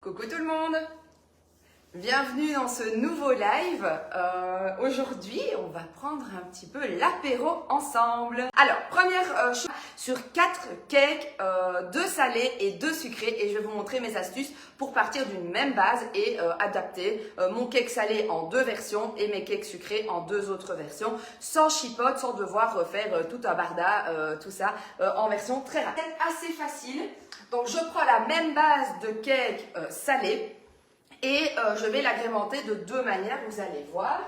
Coucou tout le monde, bienvenue dans ce nouveau live. Aujourd'hui, on va prendre un petit peu l'apéro ensemble. Alors, première chose, sur 4 cakes, 2 salés et 2 sucrés, et je vais vous montrer mes astuces pour partir d'une même base et adapter mon cake salé en 2 versions et mes cakes sucrés en 2 autres versions, sans chipote, sans devoir refaire tout un barda, tout ça en version très rapide. C'est assez facile. Donc, je prends la même base de cake salé et je vais l'agrémenter de 2 manières, vous allez voir.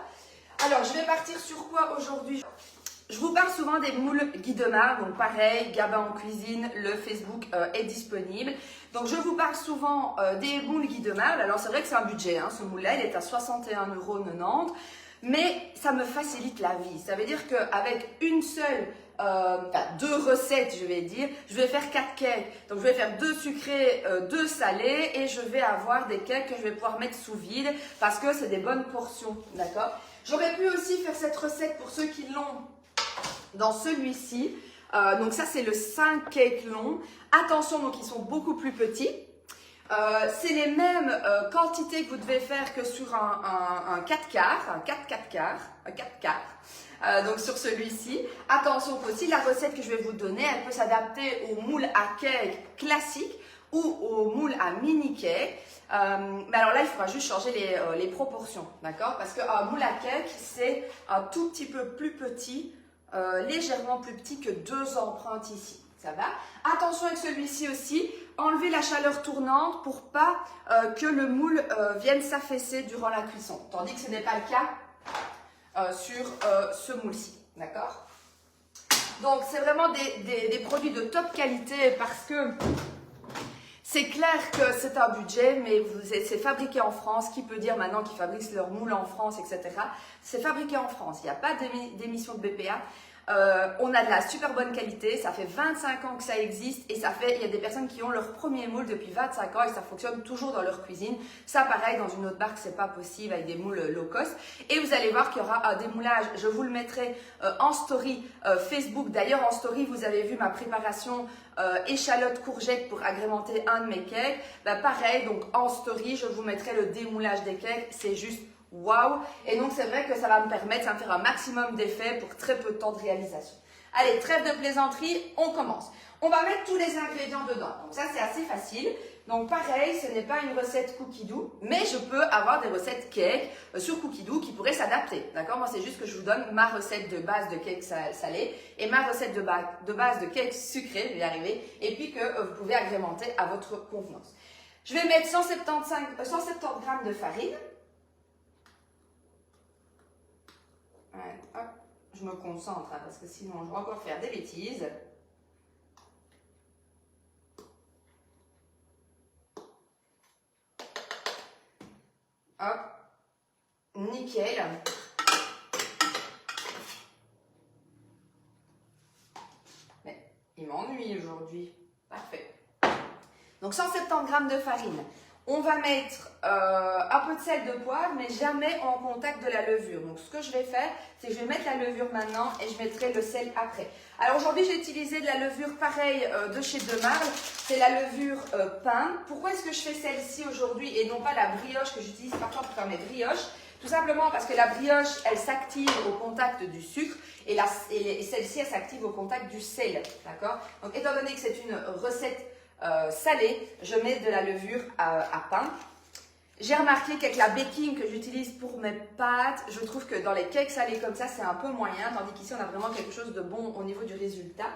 Alors, je vais partir sur quoi aujourd'hui? Je vous parle souvent des moules Guy Demar, donc pareil, Gabin en cuisine, le Facebook est disponible. Donc, je vous parle souvent des moules Guy Demar. Alors, c'est vrai que c'est un budget, hein, ce moule-là, il est à 61,90 €. Mais ça me facilite la vie. Ça veut dire qu'avec une seule, 2 recettes, je vais dire, je vais faire 4 cakes. Donc, je vais faire 2 sucrés, 2 salés et je vais avoir des cakes que je vais pouvoir mettre sous vide parce que c'est des bonnes portions, d'accord? J'aurais pu aussi faire cette recette pour ceux qui l'ont dans celui-ci. Donc, ça, c'est le 5 cakes long. Attention, donc, ils sont beaucoup plus petits. C'est les mêmes quantités que vous devez faire que sur un 4 quarts, un 4 quarts. Donc sur celui-ci, attention aussi, la recette que je vais vous donner, elle peut s'adapter au moule à cake classique ou au moule à mini cake. Mais alors là, il faudra juste changer les proportions, d'accord? Parce qu'un moule à cake, c'est un tout petit peu plus petit, légèrement plus petit que 2 empreintes ici. Ça va? Attention avec celui-ci aussi, enlevez la chaleur tournante pour pas que le moule vienne s'affaisser durant la cuisson. Tandis que ce n'est pas le cas sur ce moule-ci. D'accord? Donc, c'est vraiment des produits de top qualité parce que c'est clair que c'est un budget, mais c'est fabriqué en France. Qui peut dire maintenant qu'ils fabriquent leurs moules en France, etc. C'est fabriqué en France. Il n'y a pas d'émission de BPA. On a de la super bonne qualité, ça fait 25 ans que ça existe et il y a des personnes qui ont leur premier moule depuis 25 ans et ça fonctionne toujours dans leur cuisine. Ça pareil, dans une autre marque, c'est pas possible avec des moules low cost. Et vous allez voir qu'il y aura un démoulage, je vous le mettrai en story Facebook. D'ailleurs, en story, vous avez vu ma préparation échalote courgette pour agrémenter un de mes cakes. Pareil, donc en story, je vous mettrai le démoulage des cakes, c'est juste waouh! Et donc, c'est vrai que ça va me permettre, ça va me faire un maximum d'effets pour très peu de temps de réalisation. Allez, trêve de plaisanterie, on commence. On va mettre tous les ingrédients dedans. Donc, ça, c'est assez facile. Donc, pareil, ce n'est pas une recette cookie dough, mais je peux avoir des recettes cake sur cookie dough qui pourraient s'adapter. D'accord? Moi, c'est juste que je vous donne ma recette de base de cake salé et ma recette de base de cake sucré, je vais y arriver, et puis que vous pouvez agrémenter à votre convenance. Je vais mettre 170 g de farine. Ouais, hop, je me concentre hein, parce que sinon je vais encore faire des bêtises. Hop, nickel. Mais il m'ennuie aujourd'hui. Parfait. Donc 170 g de farine. On va mettre un peu de sel de poivre, mais jamais en contact de la levure. Donc, ce que je vais faire, c'est que je vais mettre la levure maintenant et je mettrai le sel après. Alors, aujourd'hui, j'ai utilisé de la levure pareille de chez Demar. C'est la levure pain. Pourquoi est-ce que je fais celle-ci aujourd'hui et non pas la brioche que j'utilise parfois pour faire mes brioches? Tout simplement parce que la brioche, elle s'active au contact du sucre et celle-ci, elle s'active au contact du sel. D'accord? Donc, étant donné que c'est une recette salée, je mets de la levure à pain. J'ai remarqué qu'avec la baking que j'utilise pour mes pâtes, je trouve que dans les cakes salés comme ça, c'est un peu moyen, tandis qu'ici, on a vraiment quelque chose de bon au niveau du résultat.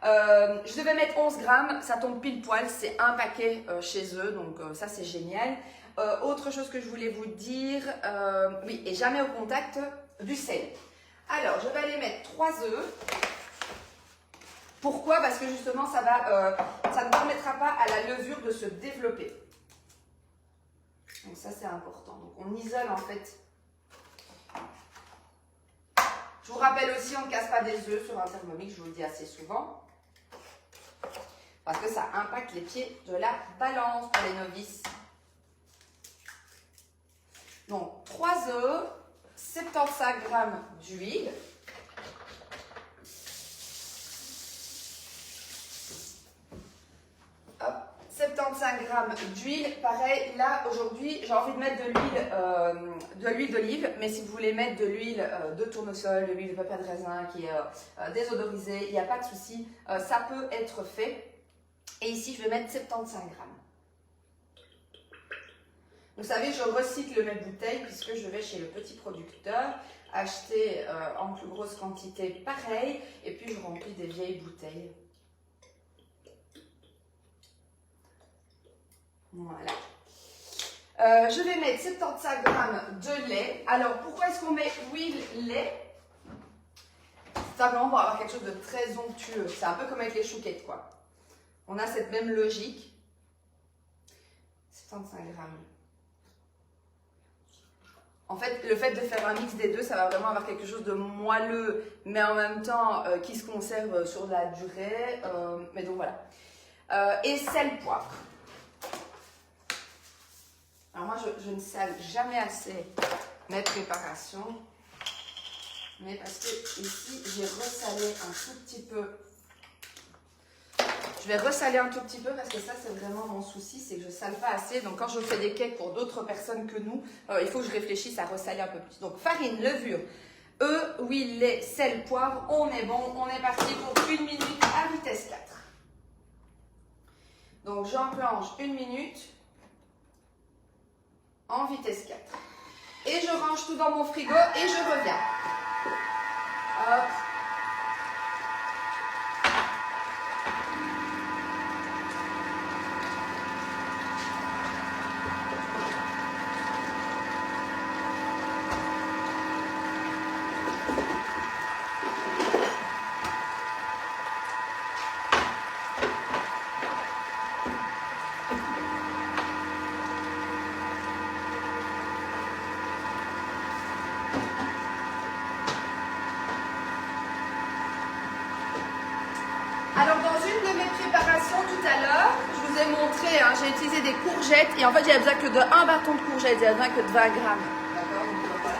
Je devais mettre 11 grammes, ça tombe pile poil, c'est un paquet chez eux, donc ça, c'est génial. Autre chose que je voulais vous dire, oui, et jamais au contact du sel. Alors, je vais aller mettre 3 œufs. Pourquoi? Parce que justement, ça ne permettra pas à la levure de se développer. Donc ça, c'est important. Donc on isole en fait. Je vous rappelle aussi, on ne casse pas des œufs sur un Thermomix, je vous le dis assez souvent. Parce que ça impacte les pieds de la balance pour les novices. Donc 3 œufs, 75 g d'huile. Hop, 75 g d'huile. Pareil, là aujourd'hui, j'ai envie de mettre de l'huile d'olive, mais si vous voulez mettre de l'huile de tournesol, de l'huile de pépins de raisin qui est désodorisée, il n'y a pas de souci, ça peut être fait. Et ici, je vais mettre 75 grammes. Vous savez, je recycle mes bouteilles puisque je vais chez le petit producteur acheter en plus grosse quantité pareil, et puis je remplis des vieilles bouteilles. Voilà. Je vais mettre 75 grammes de lait. Alors, pourquoi est-ce qu'on met huile, lait? Simplement pour avoir quelque chose de très onctueux. C'est un peu comme avec les chouquettes, quoi. On a cette même logique. 75 grammes. En fait, le fait de faire un mix des deux, ça va vraiment avoir quelque chose de moelleux, mais en même temps qui se conserve sur la durée. Mais donc voilà. Et sel, poivre. Alors moi, je ne sale jamais assez mes préparations. Mais parce que ici, j'ai ressalé un tout petit peu. Je vais ressaler un tout petit peu parce que ça, c'est vraiment mon souci, c'est que je ne sale pas assez. Donc, quand je fais des cakes pour d'autres personnes que nous, il faut que je réfléchisse à ressaler un peu plus. Donc, farine, levure, œufs, huile, lait, sel, poivre. On est bon, on est parti pour 1 minute à vitesse 4. Donc, j'enclenche 1 minute en vitesse 4. Et je range tout dans mon frigo et je reviens. Hop. Alors dans une de mes préparations tout à l'heure, je vous ai montré, hein, j'ai utilisé des courgettes et en fait j'avais besoin que de 1 bâton de courgettes, j'avais besoin que de 20 grammes. D'accord, donc voilà.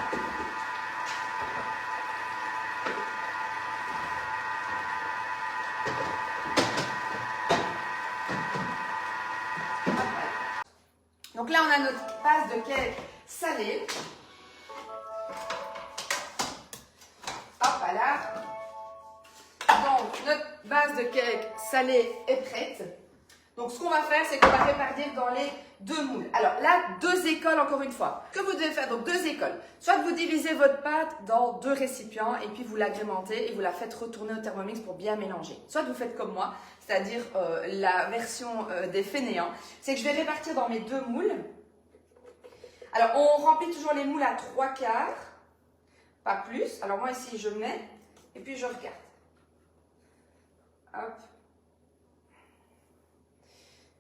Donc là on a notre base de cake salée. Hop là. Donc, notre base de cake salée est prête. Donc, ce qu'on va faire, c'est qu'on va répartir dans les 2 moules. Alors là, 2 écoles encore une fois. Ce que vous devez faire, donc 2 écoles. Soit vous divisez votre pâte dans 2 récipients et puis vous l'agrémentez et vous la faites retourner au Thermomix pour bien mélanger. Soit vous faites comme moi, c'est-à-dire la version des fainéants. C'est que je vais répartir dans mes 2 moules. Alors, on remplit toujours les moules à 3/4, pas plus. Alors moi ici, je mets et puis je regarde. Hop.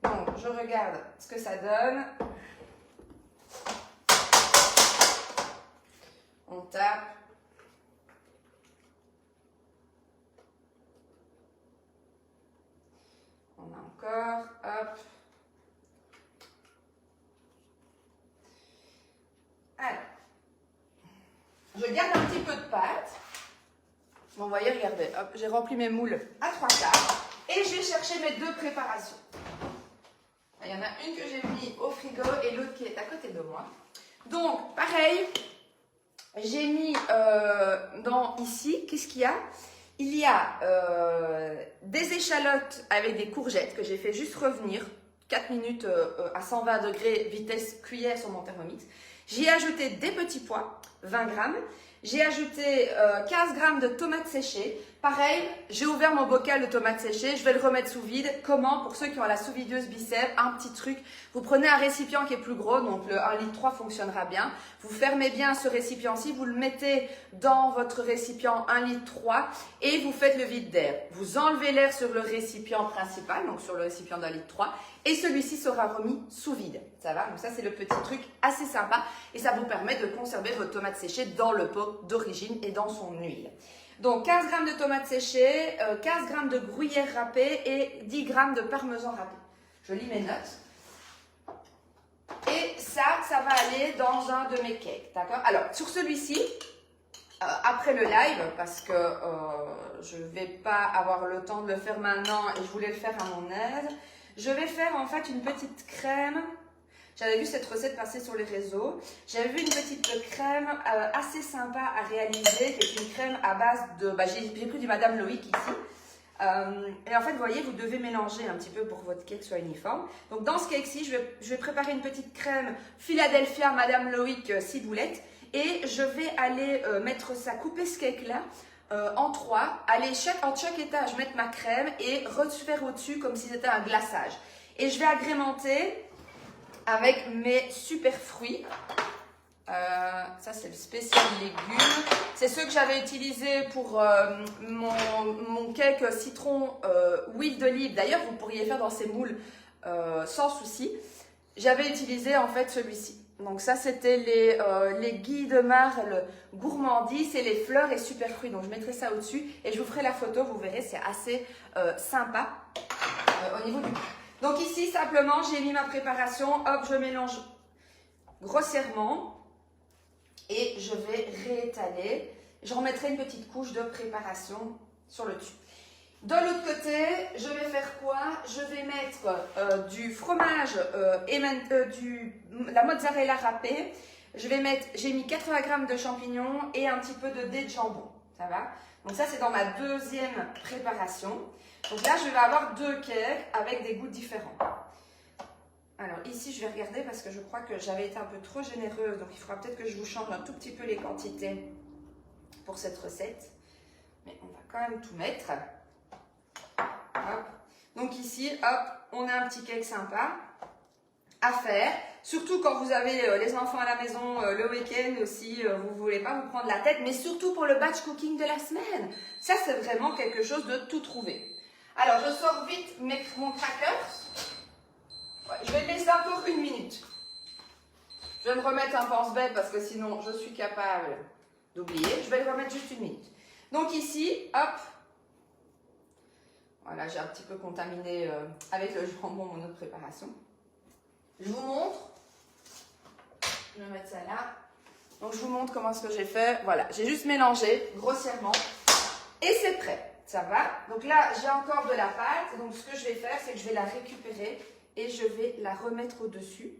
Donc, je regarde ce que ça donne. On tape. On a encore. Hop. Alors. Je garde un petit peu de pâte. Bon, vous voyez, regardez, hop, j'ai rempli mes moules à 3/4 et je vais chercher mes 2 préparations. Il y en a une que j'ai mis au frigo et l'autre qui est à côté de moi. Donc, pareil, j'ai mis ici, qu'est-ce qu'il y a? Il y a des échalotes avec des courgettes que j'ai fait juste revenir 4 minutes à 120 degrés, vitesse cuillère sur mon Thermomix. J'y ai ajouté des petits pois, 20 grammes. J'ai ajouté 15 grammes de tomates séchées. Pareil, j'ai ouvert mon bocal de tomates séchées. Je vais le remettre sous vide. Comment? Pour ceux qui ont la sous-videuse Bicep, un petit truc. Vous prenez un récipient qui est plus gros, donc le 1,3 litre fonctionnera bien. Vous fermez bien ce récipient-ci. Vous le mettez dans votre récipient 1,3 litre et vous faites le vide d'air. Vous enlevez l'air sur le récipient principal, donc sur le récipient d'1,3 litre. Et celui-ci sera remis sous vide. Ça va? Donc ça, c'est le petit truc assez sympa. Et ça vous permet de conserver votre tomate séchée dans le pot d'origine et dans son huile. Donc 15 grammes de tomates séchées, 15 grammes de gruyère râpée et 10 grammes de parmesan râpé. Je lis mes notes. Et ça va aller dans un de mes cakes. D'accord? Alors, sur celui-ci, après le live, parce que je ne vais pas avoir le temps de le faire maintenant et je voulais le faire à mon aise, je vais faire en fait une petite crème. J'avais vu cette recette passer sur les réseaux. J'avais vu une petite crème assez sympa à réaliser, qui est une crème à base de... j'ai pris du Madame Loïc ici. Et en fait, vous voyez, vous devez mélanger un petit peu pour que votre cake soit uniforme. Donc dans ce cake-ci, je vais préparer une petite crème Philadelphia Madame Loïc ciboulette. Et je vais aller mettre ça, couper ce cake-là en 3. Aller en chaque étage mettre ma crème et refaire au-dessus comme si c'était un glaçage. Et je vais agrémenter avec mes super fruits. Ça, c'est le spécial légumes. C'est ceux que j'avais utilisés pour mon cake citron huile d'olive. D'ailleurs, vous pourriez faire dans ces moules sans souci. J'avais utilisé en fait celui-ci. Donc ça, c'était les Guy de Marle gourmandise et les fleurs et super fruits. Donc je mettrai ça au-dessus et je vous ferai la photo. Vous verrez, c'est assez sympa au niveau du... Donc ici, simplement, j'ai mis ma préparation. Hop, je mélange grossièrement. Et je vais réétaler. Je remettrai une petite couche de préparation sur le dessus. De l'autre côté, je vais faire quoi? Je vais mettre du fromage la mozzarella râpée. J'ai mis 80 g de champignons et un petit peu de dés de jambon. Ça va? Donc ça, c'est dans ma deuxième préparation. Donc là, je vais avoir 2 cakes avec des goûts différents. Alors ici, je vais regarder parce que je crois que j'avais été un peu trop généreuse. Donc il faudra peut-être que je vous change un tout petit peu les quantités pour cette recette. Mais on va quand même tout mettre. Hop. Donc ici, hop, on a un petit cake sympa à faire. Surtout quand vous avez les enfants à la maison le week-end aussi, vous ne voulez pas vous prendre la tête. Mais surtout pour le batch cooking de la semaine. Ça, c'est vraiment quelque chose de tout trouvé. Alors, je sors vite mon crackers. Je vais le laisser encore 1 minute. Je vais me remettre un pense-bête parce que sinon je suis capable d'oublier. Je vais le remettre juste 1 minute. Donc ici, hop. Voilà, j'ai un petit peu contaminé avec le jambon mon autre préparation. Je vous montre. Je vais mettre ça là. Donc je vous montre comment ce que j'ai fait. Voilà, j'ai juste mélangé grossièrement. Et c'est prêt. Ça va. Donc là, j'ai encore de la pâte. Donc ce que je vais faire, c'est que je vais la récupérer. Et je vais la remettre au-dessus.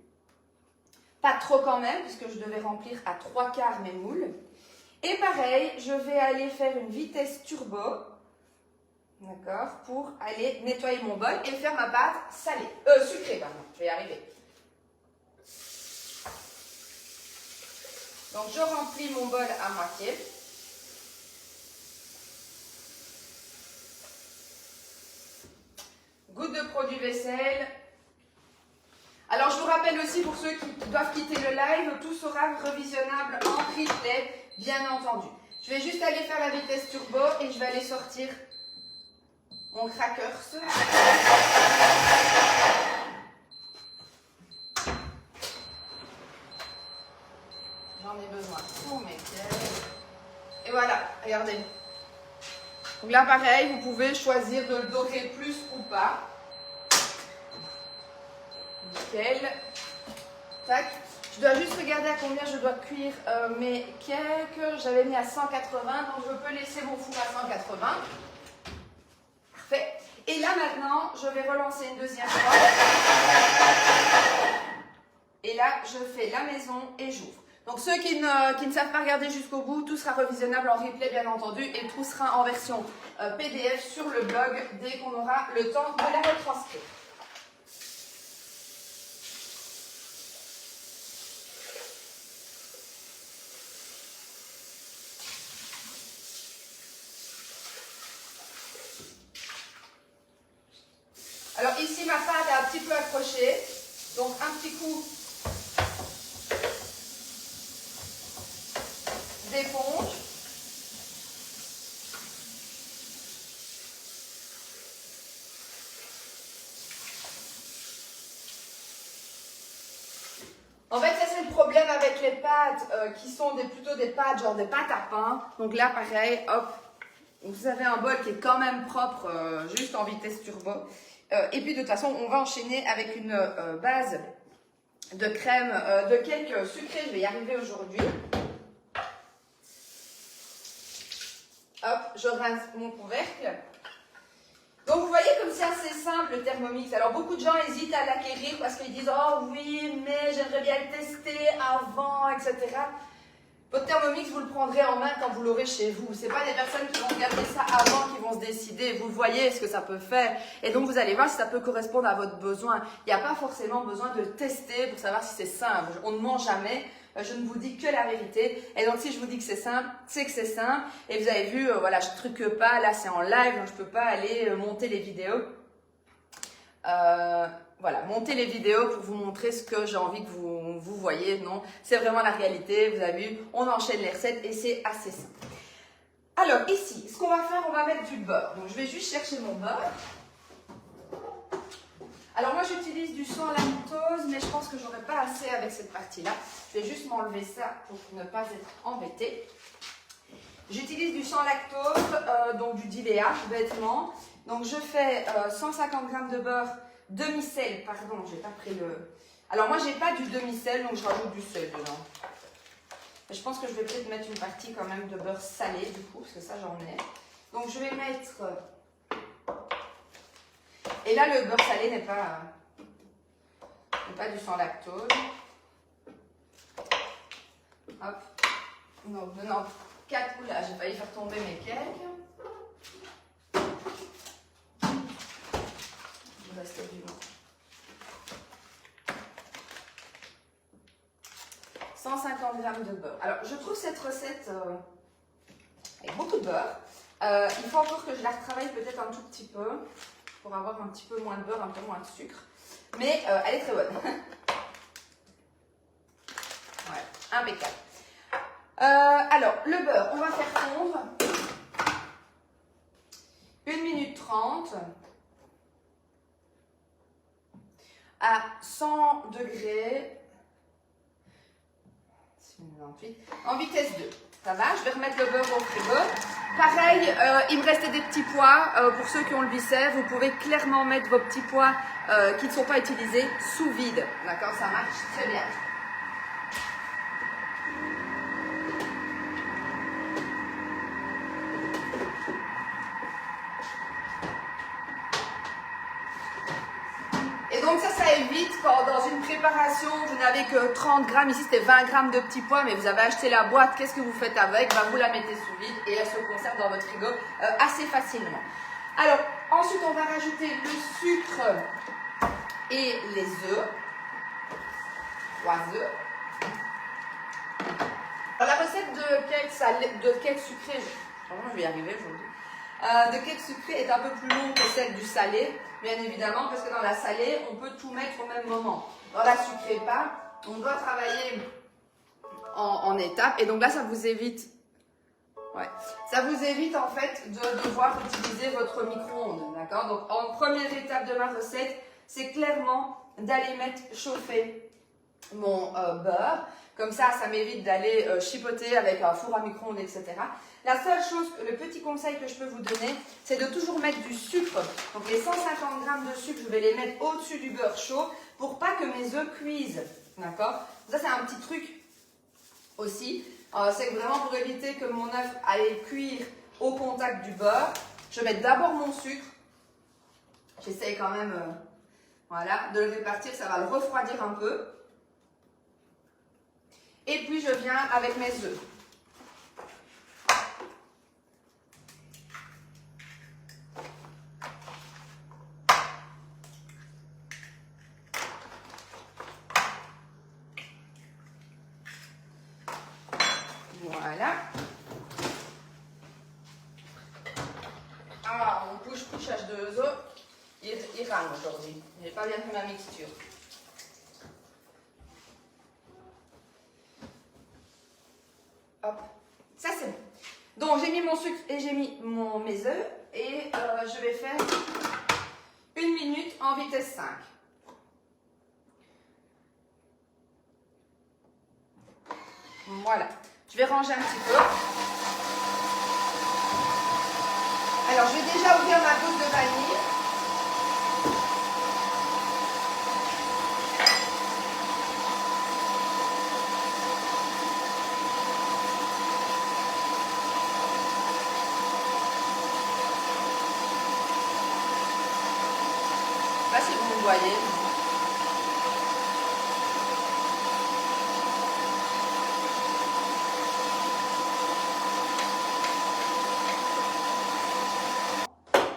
Pas trop quand même, puisque je devais remplir à 3/4 mes moules. Et pareil, je vais aller faire une vitesse turbo, d'accord, pour aller nettoyer mon bol et faire ma pâte sucrée, pardon, je vais y arriver. Donc je remplis mon bol à moitié. Goutte de produit vaisselle. Alors, je vous rappelle aussi, pour ceux qui doivent quitter le live, tout sera revisionnable en replay, bien entendu. Je vais juste aller faire la vitesse turbo et je vais aller sortir mon crackers. J'en ai besoin pour mes pièces. Et voilà, regardez. Donc là, pareil, vous pouvez choisir de le dorer plus ou pas. Nickel. Tac. Je dois juste regarder à combien je dois cuire mes cakes. J'avais mis à 180, donc je peux laisser mon four à 180. Parfait. Et là maintenant, je vais relancer une deuxième fois. Et là, je fais la maison et j'ouvre. Donc ceux qui ne savent pas regarder jusqu'au bout, tout sera revisionnable en replay bien entendu et tout sera en version PDF sur le blog dès qu'on aura le temps de la retranscrire. Alors ici, ma pâte est un petit peu accrochée, donc un petit coup d'éponge. En fait, ça c'est le problème avec les pâtes qui sont plutôt des pâtes, genre des pâtes à pain. Donc là, pareil, hop, vous avez un bol qui est quand même propre, juste en vitesse turbo. Et puis de toute façon, on va enchaîner avec une base de crème, de cake sucré. Je vais y arriver aujourd'hui. Hop, je rince mon couvercle. Donc vous voyez comme c'est assez simple le Thermomix. Alors beaucoup de gens hésitent à l'acquérir parce qu'ils disent « Oh oui, mais j'aimerais bien le tester avant, etc. » Votre Thermomix, vous le prendrez en main quand vous l'aurez chez vous. Ce n'est pas des personnes qui vont regarder ça avant qui vont se décider. Vous voyez ce que ça peut faire. Et donc, vous allez voir si ça peut correspondre à votre besoin. Il n'y a pas forcément besoin de tester pour savoir si c'est simple. On ne ment jamais. Je ne vous dis que la vérité. Et donc, si je vous dis que c'est simple, c'est que c'est simple. Et vous avez vu, voilà, je ne truque pas. Là, c'est en live, donc je ne peux pas aller monter les vidéos. Voilà, monter les vidéos pour vous montrer ce que j'ai envie que vous voyez. Non, c'est vraiment la réalité. Vous avez vu, on enchaîne les recettes et c'est assez simple. Alors ici, ce qu'on va faire, on va mettre du beurre. Donc je vais juste chercher mon beurre. Alors moi j'utilise du sans lactose, mais je pense que j'aurai pas assez avec cette partie-là. Je vais juste m'enlever ça pour ne pas être embêtée. J'utilise du sans lactose, donc du Divea, bêtement. Donc je fais 150 g de beurre demi-sel, pardon, j'ai pas pris le... Alors moi j'ai pas du demi-sel, donc je rajoute du sel dedans. Et je pense que je vais peut-être mettre une partie quand même de beurre salé du coup, parce que ça j'en ai. Donc je vais mettre... Et là le beurre salé n'est pas du sans lactose. Hop. Donc dedans 4, oula, j'ai failli faire tomber mes cakes. Il reste du vent. 150 g de beurre. Alors, je trouve cette recette avec beaucoup de beurre. Il faut encore que je la retravaille peut-être un tout petit peu pour avoir un petit peu moins de beurre, un peu moins de sucre. Mais elle est très bonne. Ouais, impeccable. Alors, le beurre, on va faire fondre 1 minute 30 à 100 degrés. 28, en vitesse 2. Ça va, je vais remettre le beurre au frigo. Pareil, il me restait des petits pois. Pour ceux qui ont le bicep, vous pouvez clairement mettre vos petits pois qui ne sont pas utilisés sous vide. D'accord, ça marche très bien. Et donc ça évite quand dans une préparation, vous n'avez que 30 grammes, ici c'était 20 grammes de petits pois, mais vous avez acheté la boîte, qu'est-ce que vous faites avec? Vous la mettez sous vide et elle se conserve dans votre frigo assez facilement. Alors, ensuite on va rajouter le sucre et les œufs. 3 œufs. Alors, la recette de cake sucré, je vais y arriver aujourd'hui. De cake sucré est un peu plus longue que celle du salé, bien évidemment, parce que dans la salée, on peut tout mettre au même moment. Dans la sucrée pas, on doit travailler en étapes, et donc là, ça vous évite, ça vous évite en fait de devoir utiliser votre micro-ondes, d'accord? Donc, en première étape de ma recette, c'est clairement d'aller mettre chauffer mon beurre. Comme ça, ça m'évite d'aller chipoter avec un four à micro-ondes, etc. La seule chose, le petit conseil que je peux vous donner, c'est de toujours mettre du sucre. Donc les 150 g de sucre, je vais les mettre au-dessus du beurre chaud pour pas que mes œufs cuisent. D'accord? Ça, c'est un petit truc aussi. C'est vraiment pour éviter que mon œuf aille cuire au contact du beurre. Je vais mettre d'abord mon sucre. J'essaye quand même voilà, de le répartir, ça va le refroidir un peu. Et puis je viens avec mes œufs. Voilà. Ah, mon couche-couchage de œufs, il rame aujourd'hui. Je n'ai pas bien fait ma mixture. Hop, ça c'est bon. Donc j'ai mis mon sucre et j'ai mis mes œufs et je vais faire 1 minute en vitesse 5. Voilà, je vais ranger un petit peu. Alors je vais déjà ouvrir ma goutte de vanille. pas si vous me voyez.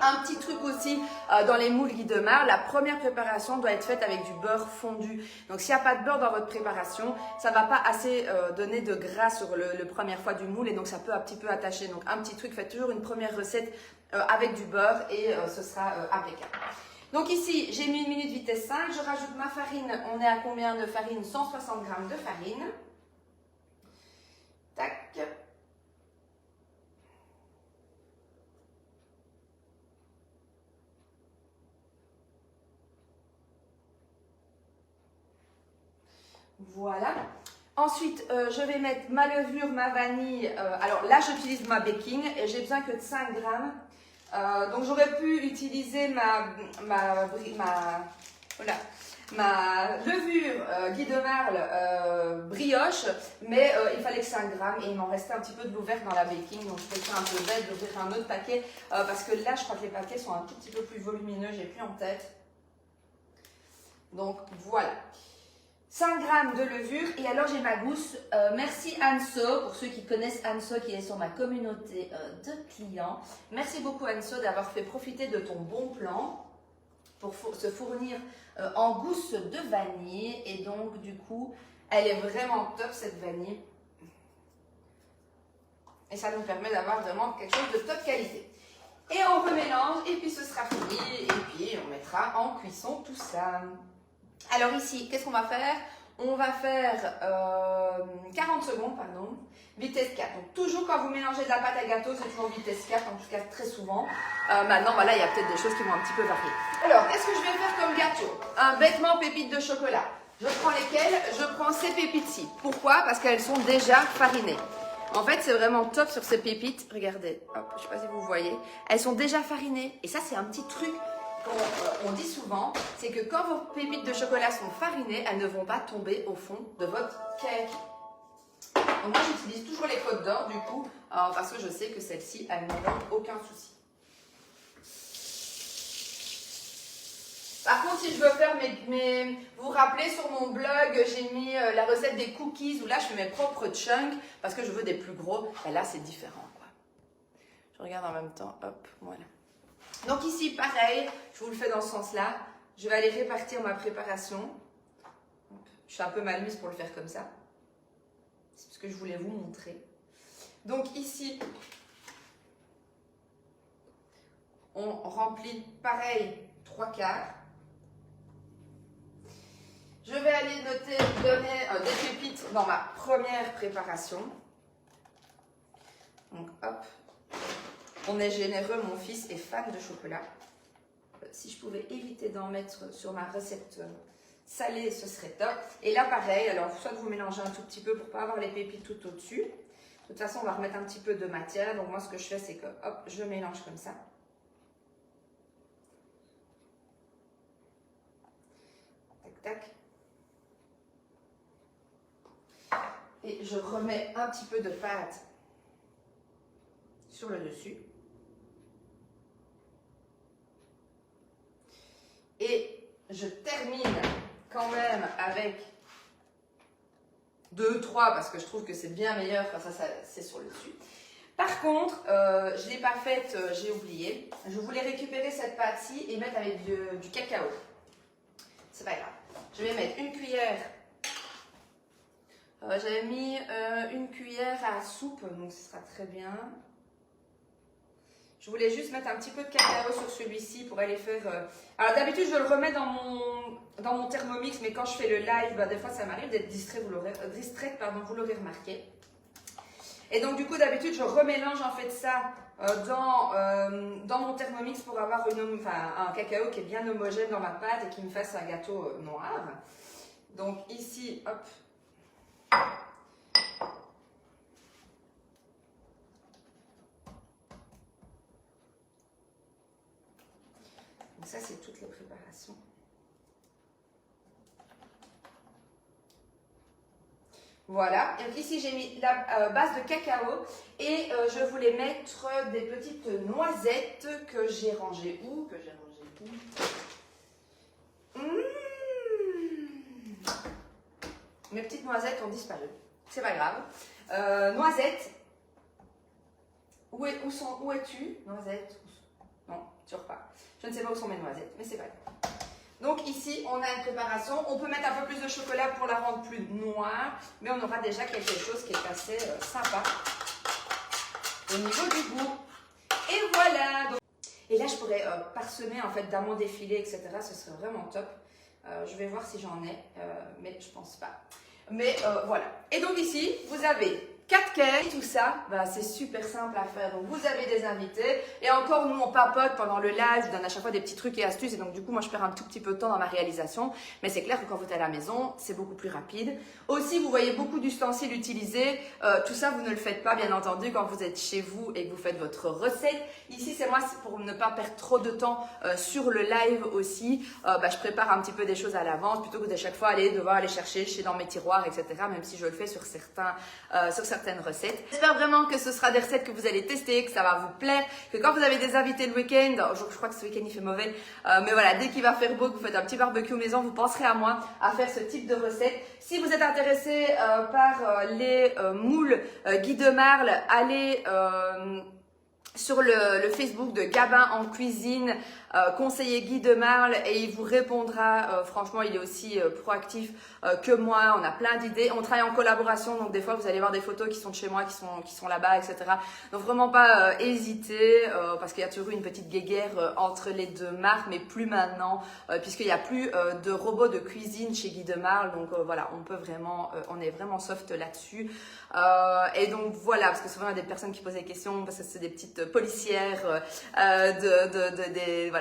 Un petit truc aussi dans les moules Guy de Mar, la première préparation doit être faite avec du beurre fondu. Donc s'il n'y a pas de beurre dans votre préparation, ça ne va pas assez donner de gras sur le première fois du moule et donc ça peut un petit peu attacher. Donc un petit truc, faites toujours une première recette avec du beurre et ce sera impeccable. Donc ici, j'ai mis 1 minute vitesse 5, je rajoute ma farine. On est à combien de farine? 160 g de farine. Tac. Voilà. Ensuite, je vais mettre ma levure, ma vanille. Alors là, j'utilise ma baking et j'ai besoin que de 5 grammes. Donc j'aurais pu utiliser ma levure Guy de Marle brioche, mais il fallait que 5 grammes et il m'en restait un petit peu de l'ouvert dans la baking. Donc je trouve ça un peu bête d'ouvrir un autre paquet parce que là, je crois que les paquets sont un tout petit peu plus volumineux, j'ai plus en tête. Donc voilà. 5 grammes de levure et alors j'ai ma gousse. Merci Anso, pour ceux qui connaissent Anso qui est sur ma communauté de clients. Merci beaucoup Anso d'avoir fait profiter de ton bon plan pour se fournir en gousse de vanille. Et donc du coup, elle est vraiment top cette vanille. Et ça nous permet d'avoir vraiment quelque chose de top qualité. Et on remélange et puis ce sera fini et puis on mettra en cuisson tout ça. Alors ici, qu'est-ce qu'on va faire? On va faire 40 secondes, pardon, vitesse 4. Donc toujours quand vous mélangez de la pâte à gâteau, c'est toujours vitesse 4, en tout cas très souvent. Maintenant, voilà, il y a peut-être des choses qui vont un petit peu varier. Alors, qu'est-ce que je vais faire comme gâteau? Un bêtement pépites de chocolat. Je prends lesquelles? Je prends ces pépites-ci. Pourquoi? Parce qu'elles sont déjà farinées. En fait, c'est vraiment top sur ces pépites. Regardez, hop, je ne sais pas si vous voyez. Elles sont déjà farinées. Et ça, c'est un petit truc qu'on dit souvent, c'est que quand vos pépites de chocolat sont farinées, elles ne vont pas tomber au fond de votre cake. Donc moi, j'utilise toujours les Côtes d'Or, du coup, parce que je sais que celles-ci, elles ne donnent aucun souci. Par contre, si je veux faire vous vous rappelez, sur mon blog, j'ai mis la recette des cookies, où là, je fais mes propres chunks, parce que je veux des plus gros. Et là, c'est différent, quoi. Je regarde en même temps, hop, voilà. Donc ici, pareil, je vous le fais dans ce sens-là. Je vais aller répartir ma préparation. Je suis un peu mal mise pour le faire comme ça. C'est parce que je voulais vous montrer. Donc ici, on remplit pareil 3/4. Je vais aller donner des pépites dans ma première préparation. Donc hop. On est généreux, mon fils est fan de chocolat. Si je pouvais éviter d'en mettre sur ma recette salée, ce serait top. Et là, pareil, alors soit vous mélangez un tout petit peu pour ne pas avoir les pépites tout au-dessus. De toute façon, on va remettre un petit peu de matière. Donc moi, ce que je fais, c'est que hop, je mélange comme ça. Tac, tac. Et je remets un petit peu de pâte sur le dessus. Et je termine quand même avec 2-3 parce que je trouve que c'est bien meilleur quand ça c'est sur le dessus. Par contre, je ne l'ai pas faite, j'ai oublié. Je voulais récupérer cette pâte-ci et mettre avec du cacao. C'est pas grave. Je vais mettre une cuillère. J'avais mis une cuillère à soupe, donc ce sera très bien. Je voulais juste mettre un petit peu de cacao sur celui-ci pour aller faire... Alors d'habitude, je le remets dans mon Thermomix, mais quand je fais le live, bah, des fois ça m'arrive d'être distraite, vous l'aurez remarqué. Et donc du coup, d'habitude, je remélange en fait ça dans mon Thermomix pour avoir un cacao qui est bien homogène dans ma pâte et qui me fasse un gâteau noir. Donc ici, hop. Donc ça, c'est toutes les préparations. Voilà. Et donc ici, j'ai mis la base de cacao et je voulais mettre des petites noisettes que j'ai rangées où? Mes petites noisettes ont disparu. C'est pas grave. Noisettes. Où es-tu? Noisette. Non, toujours pas. Je ne sais pas où sont mes noisettes, mais c'est pas grave. Donc ici, on a une préparation. On peut mettre un peu plus de chocolat pour la rendre plus noire, mais on aura déjà quelque chose qui est assez sympa au niveau du goût. Et voilà. Donc, et là, je pourrais parsemer en fait d'amandes effilées, etc. Ce serait vraiment top. Je vais voir si j'en ai, mais je pense pas. Mais voilà. Et donc ici, vous avez 4 cakes, tout ça, bah, c'est super simple à faire. Donc vous avez des invités et encore nous on papote pendant le live, je donne à chaque fois des petits trucs et astuces et donc du coup moi je perds un tout petit peu de temps dans ma réalisation. Mais c'est clair que quand vous êtes à la maison, c'est beaucoup plus rapide. Aussi vous voyez beaucoup d'ustensiles utilisés. Tout ça vous ne le faites pas bien entendu quand vous êtes chez vous et que vous faites votre recette. Ici c'est moi pour ne pas perdre trop de temps sur le live aussi. Bah, je prépare un petit peu des choses à l'avance plutôt que de chaque fois devoir aller chercher dans mes tiroirs etc. Même si je le fais sur certaines recettes. J'espère vraiment que ce sera des recettes que vous allez tester, que ça va vous plaire, que quand vous avez des invités le week-end, je crois que ce week-end il fait mauvais, mais voilà, dès qu'il va faire beau, que vous faites un petit barbecue maison, vous penserez à moi à faire ce type de recette. Si vous êtes intéressé par les moules Guy de Marle, allez sur le Facebook de Gabin en cuisine, conseiller Guy de Marle et il vous répondra. Franchement, il est aussi proactif que moi. On a plein d'idées. On travaille en collaboration, donc des fois vous allez voir des photos qui sont de chez moi, qui sont là-bas, etc. Donc vraiment pas hésiter parce qu'il y a toujours eu une petite guéguerre entre les deux marques, mais plus maintenant puisqu'il n'y a plus de robots de cuisine chez Guy de Marle. Donc voilà, on est vraiment soft là-dessus. Et donc voilà, parce que souvent il y a des personnes qui posent des questions parce que c'est des petites policières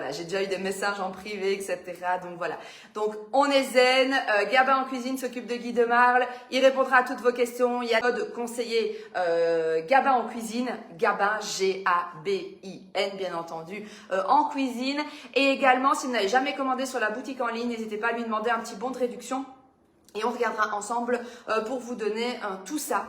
voilà, j'ai déjà eu des messages en privé, etc. Donc voilà. Donc on est zen. Gabin en cuisine s'occupe de Guy de Marle. Il répondra à toutes vos questions. Il y a le code conseiller Gabin en cuisine. Gabin, G-A-B-I-N, bien entendu, en cuisine. Et également, si vous n'avez jamais commandé sur la boutique en ligne, n'hésitez pas à lui demander un petit bon de réduction. Et on regardera ensemble pour vous donner tout ça.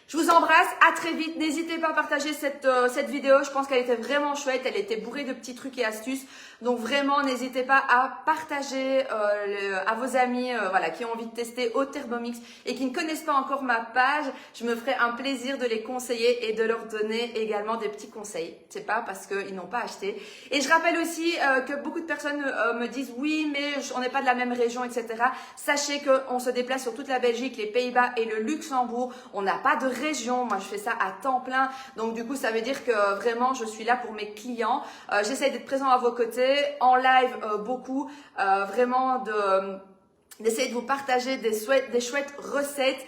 Je vous embrasse, à très vite. N'hésitez pas à partager cette vidéo. Je pense qu'elle était vraiment chouette. Elle était bourrée de petits trucs et astuces. Donc vraiment, n'hésitez pas à partager à vos amis voilà, qui ont envie de tester au Thermomix et qui ne connaissent pas encore ma page. Je me ferai un plaisir de les conseiller et de leur donner également des petits conseils. C'est pas parce qu'ils n'ont pas acheté. Et je rappelle aussi que beaucoup de personnes me disent oui, mais on n'est pas de la même région, etc. Sachez qu'on se déplace sur toute la Belgique, les Pays-Bas et le Luxembourg. On n'a pas de région. Moi, je fais ça à temps plein. Donc, du coup, ça veut dire que vraiment, je suis là pour mes clients. J'essaie d'être présent à vos côtés, en live beaucoup, vraiment d'essayer de vous partager des chouettes recettes,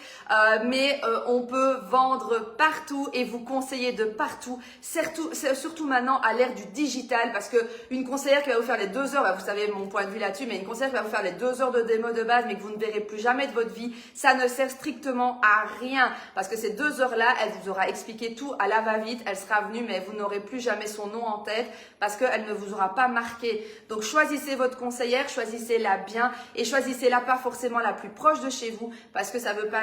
mais on peut vendre partout et vous conseiller de partout, surtout maintenant à l'ère du digital, parce que une conseillère qui va vous faire les 2 heures, bah vous savez mon point de vue là-dessus, mais une conseillère qui va vous faire les 2 heures de démo de base, mais que vous ne verrez plus jamais de votre vie, ça ne sert strictement à rien, parce que ces 2 heures-là, elle vous aura expliqué tout à la va-vite, elle sera venue, mais vous n'aurez plus jamais son nom en tête, parce qu'elle ne vous aura pas marqué. Donc choisissez votre conseillère, choisissez-la bien, et choisissez-la pas forcément la plus proche de chez vous, parce que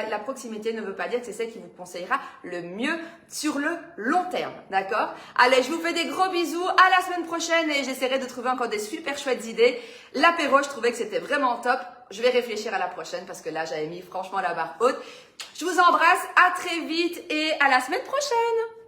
la proximité ne veut pas dire que c'est celle qui vous conseillera le mieux sur le long terme, d'accord? Allez, je vous fais des gros bisous, à la semaine prochaine et j'essaierai de trouver encore des super chouettes idées. L'apéro, je trouvais que c'était vraiment top. Je vais réfléchir à la prochaine parce que là, j'avais mis franchement la barre haute. Je vous embrasse, à très vite et à la semaine prochaine.